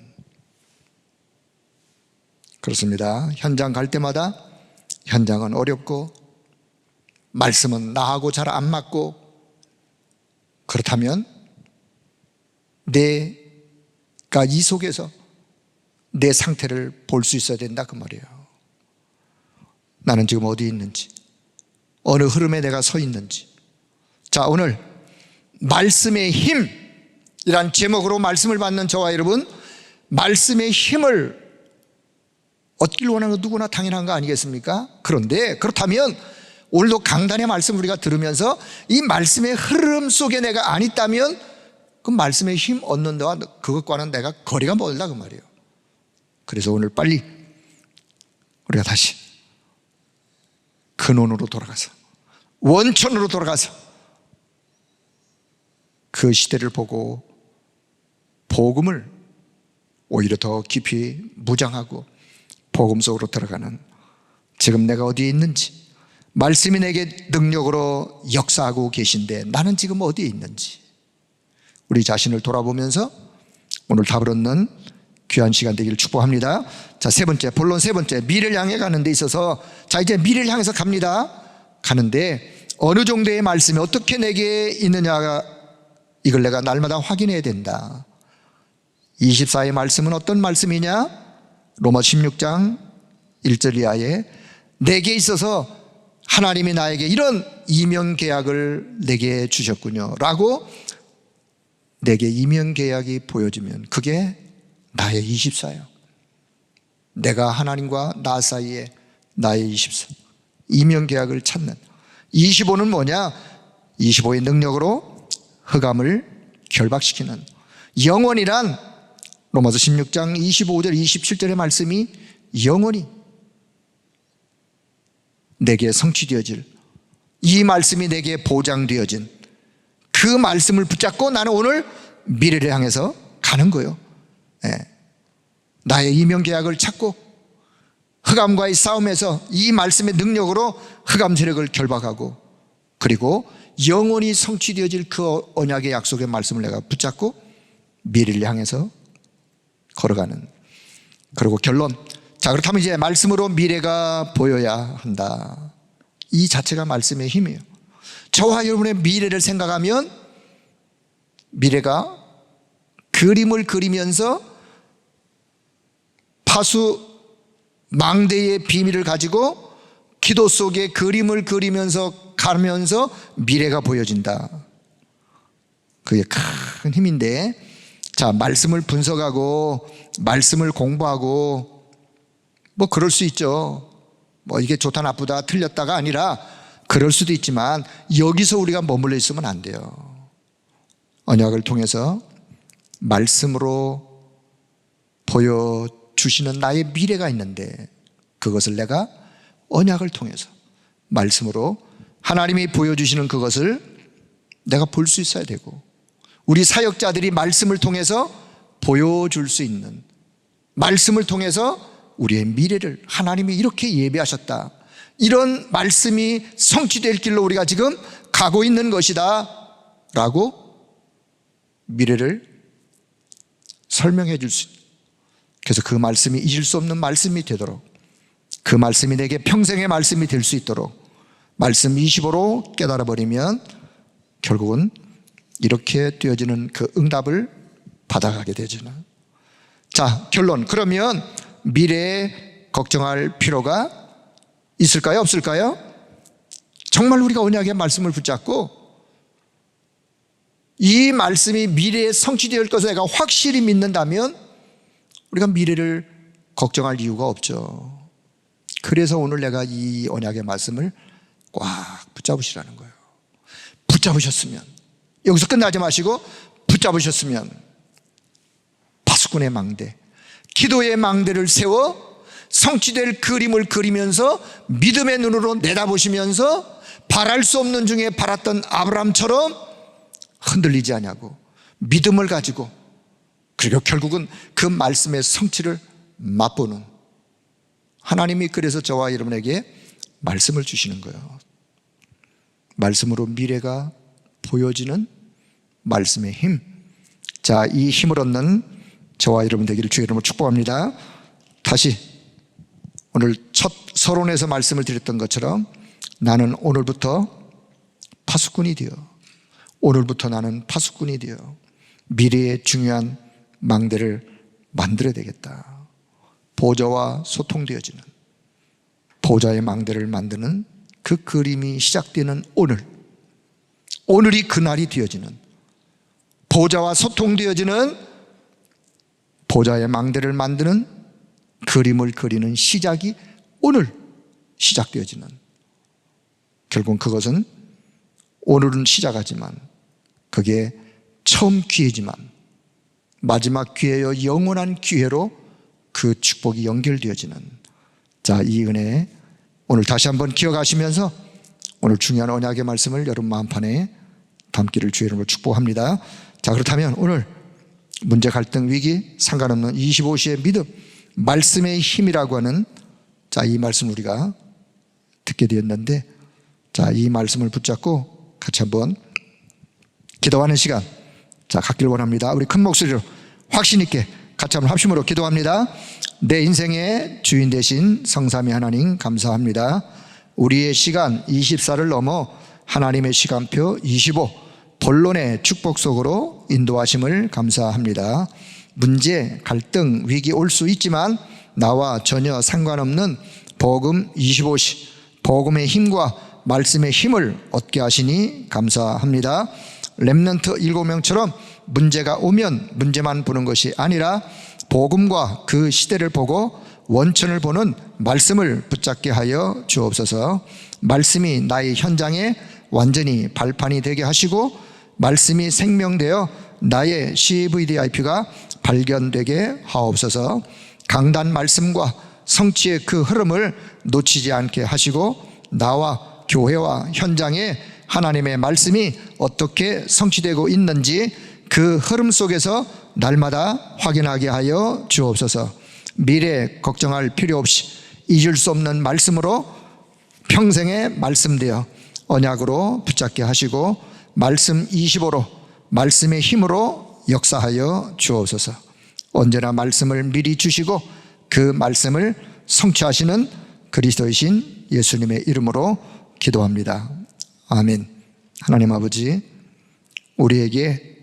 그렇습니다. 현장 갈 때마다 현장은 어렵고 말씀은 나하고 잘 안 맞고, 그렇다면 내가 이 속에서 내 상태를 볼 수 있어야 된다 그 말이에요. 나는 지금 어디 있는지, 어느 흐름에 내가 서 있는지. 자, 오늘 말씀의 힘이란 제목으로 말씀을 받는 저와 여러분, 말씀의 힘을 얻길 원하는 건 누구나 당연한 거 아니겠습니까? 그런데 그렇다면 오늘도 강단의 말씀 우리가 들으면서 이 말씀의 흐름 속에 내가 안 있다면 그 말씀의 힘 얻는 데와 그것과는 내가 거리가 멀다 그 말이에요. 그래서 오늘 빨리 우리가 다시 근원으로 돌아가서, 원천으로 돌아가서 그 시대를 보고 복음을 오히려 더 깊이 무장하고 복음 속으로 들어가는, 지금 내가 어디에 있는지, 말씀이 내게 능력으로 역사하고 계신데 나는 지금 어디에 있는지 우리 자신을 돌아보면서 오늘 답을 얻는 귀한 시간 되기를 축복합니다. 자, 세 번째, 본론 세 번째, 미래를 향해 가는 데 있어서, 자, 이제 미래를 향해서 갑니다. 가는데 어느 정도의 말씀이 어떻게 내게 있느냐가, 이걸 내가 날마다 확인해야 된다. 24의 말씀은 어떤 말씀이냐? 로마 16장 1절 이하에 내게 있어서 하나님이 나에게 이런 이명계약을 내게 주셨군요 라고 내게 이명계약이 보여지면 그게 나의 24예요. 내가 하나님과 나 사이에 나의 24, 이명계약을 찾는. 25는 뭐냐? 25의 능력으로 흑암을 결박시키는. 영원이란 로마서 16장 25절 27절의 말씀이 영원히 내게 성취되어질, 이 말씀이 내게 보장되어진 그 말씀을 붙잡고 나는 오늘 미래를 향해서 가는 거예요. 나의 이명계약을 찾고 흑암과의 싸움에서 이 말씀의 능력으로 흑암 세력을 결박하고, 그리고 영원히 성취되어질 그 언약의 약속의 말씀을 내가 붙잡고 미래를 향해서 걸어가는. 그리고 결론, 자, 그렇다면 이제 말씀으로 미래가 보여야 한다. 이 자체가 말씀의 힘이에요. 저와 여러분의 미래를 생각하면 미래가 그림을 그리면서 파수 망대의 비밀을 가지고 기도 속에 그림을 그리면서 가면서 미래가 보여진다. 그게 큰 힘인데, 자, 말씀을 분석하고 말씀을 공부하고 뭐 그럴 수 있죠. 뭐 이게 좋다 나쁘다 틀렸다가 아니라 그럴 수도 있지만 여기서 우리가 머물러 있으면 안 돼요. 언약을 통해서 말씀으로 보여주시는 나의 미래가 있는데, 그것을 내가 언약을 통해서 말씀으로 하나님이 보여주시는 그것을 내가 볼 수 있어야 되고, 우리 사역자들이 말씀을 통해서 보여줄 수 있는, 말씀을 통해서 우리의 미래를 하나님이 이렇게 예비하셨다, 이런 말씀이 성취될 길로 우리가 지금 가고 있는 것이다 라고 미래를 설명해 줄 수 있는, 그래서 그 말씀이 잊을 수 없는 말씀이 되도록, 그 말씀이 내게 평생의 말씀이 될 수 있도록 말씀 25로 깨달아 버리면 결국은 이렇게 되어지는 그 응답을 받아가게 되잖아요. 자, 결론. 그러면 미래에 걱정할 필요가 있을까요? 없을까요? 정말 우리가 언약의 말씀을 붙잡고 이 말씀이 미래에 성취될 것을 내가 확실히 믿는다면 우리가 미래를 걱정할 이유가 없죠. 그래서 오늘 내가 이 언약의 말씀을 꽉 붙잡으시라는 거예요. 붙잡으셨으면, 여기서 끝나지 마시고 붙잡으셨으면 파수꾼의 망대, 기도의 망대를 세워 성취될 그림을 그리면서 믿음의 눈으로 내다보시면서 바랄 수 없는 중에 바랐던 아브라함처럼 흔들리지 않냐고 믿음을 가지고, 그리고 결국은 그 말씀의 성취를 맛보는, 하나님이 그래서 저와 여러분에게 말씀을 주시는 거예요. 말씀으로 미래가 보여지는 말씀의 힘. 자, 이 힘을 얻는 저와 여러분 되기를 주의 이름으로 축복합니다. 다시 오늘 첫 서론에서 말씀을 드렸던 것처럼 나는 오늘부터 파수꾼이 되어, 오늘부터 나는 파수꾼이 되어 미래의 중요한 망대를 만들어야 되겠다. 보좌와 소통되어지는, 보좌의 망대를 만드는 그 그림이 시작되는 오늘, 오늘이 그날이 되어지는, 보좌와 소통되어지는 보좌의 망대를 만드는 그림을 그리는 시작이 오늘 시작되어지는, 결국은 그것은 오늘은 시작하지만 그게 처음 기회지만 마지막 기회여 영원한 기회로 그 축복이 연결되어지는, 자, 이 은혜 오늘 다시 한번 기억하시면서 오늘 중요한 언약의 말씀을 여러분 마음판에 담기를 주의 이름으로 축복합니다. 자, 그렇다면 오늘 문제, 갈등, 위기 상관없는 25시의 믿음, 말씀의 힘이라고 하는, 자, 이 말씀 우리가 듣게 되었는데, 자, 이 말씀을 붙잡고 같이 한번 기도하는 시간, 자, 갖기를 원합니다. 우리 큰 목소리로 확신 있게 같이 한번 합심으로 기도합니다. 내 인생의 주인 되신 성삼위 하나님 감사합니다. 우리의 시간 24를 넘어 하나님의 시간표 25 본론의 축복 속으로 인도하심을 감사합니다. 문제, 갈등, 위기 올 수 있지만 나와 전혀 상관없는 복음 25시, 복음의 힘과 말씀의 힘을 얻게 하시니 감사합니다. 렘넌트 7명처럼 문제가 오면 문제만 보는 것이 아니라 복음과 그 시대를 보고 원천을 보는 말씀을 붙잡게 하여 주옵소서. 말씀이 나의 현장에 완전히 발판이 되게 하시고 말씀이 생명되어 나의 CVDIP가 발견되게 하옵소서. 강단 말씀과 성취의 그 흐름을 놓치지 않게 하시고 나와 교회와 현장에 하나님의 말씀이 어떻게 성취되고 있는지 그 흐름 속에서 날마다 확인하게 하여 주옵소서. 미래 걱정할 필요 없이 잊을 수 없는 말씀으로 평생에 말씀되어 언약으로 붙잡게 하시고 말씀 25로 말씀의 힘으로 역사하여 주옵소서. 언제나 말씀을 미리 주시고 그 말씀을 성취하시는 그리스도이신 예수님의 이름으로 기도합니다. 아멘. 하나님 아버지, 우리에게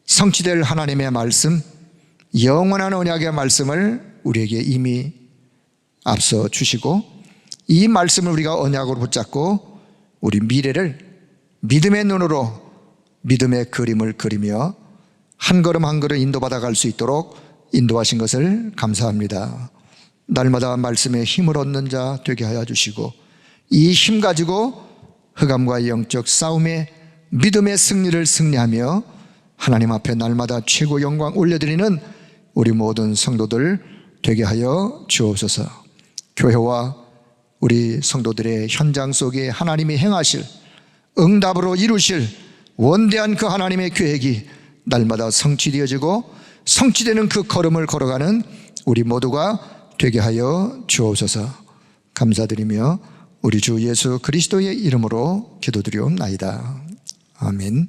성취될 하나님의 말씀, 영원한 언약의 말씀을 우리에게 이미 앞서 주시고 이 말씀을 우리가 언약으로 붙잡고 우리 미래를 믿음의 눈으로 믿음의 그림을 그리며 한 걸음 한 걸음 인도받아 갈 수 있도록 인도하신 것을 감사합니다. 날마다 말씀의 힘을 얻는 자 되게 하여 주시고 이 힘 가지고 흑암과 영적 싸움에 믿음의 승리를 승리하며 하나님 앞에 날마다 최고 영광 올려드리는 우리 모든 성도들 되게 하여 주옵소서. 교회와 우리 성도들의 현장 속에 하나님이 행하실 응답으로 이루실 원대한 그 하나님의 계획이 날마다 성취되어지고 성취되는 그 걸음을 걸어가는 우리 모두가 되게 하여 주옵소서. 감사드리며 우리 주 예수 그리스도의 이름으로 기도드리옵나이다. 아멘.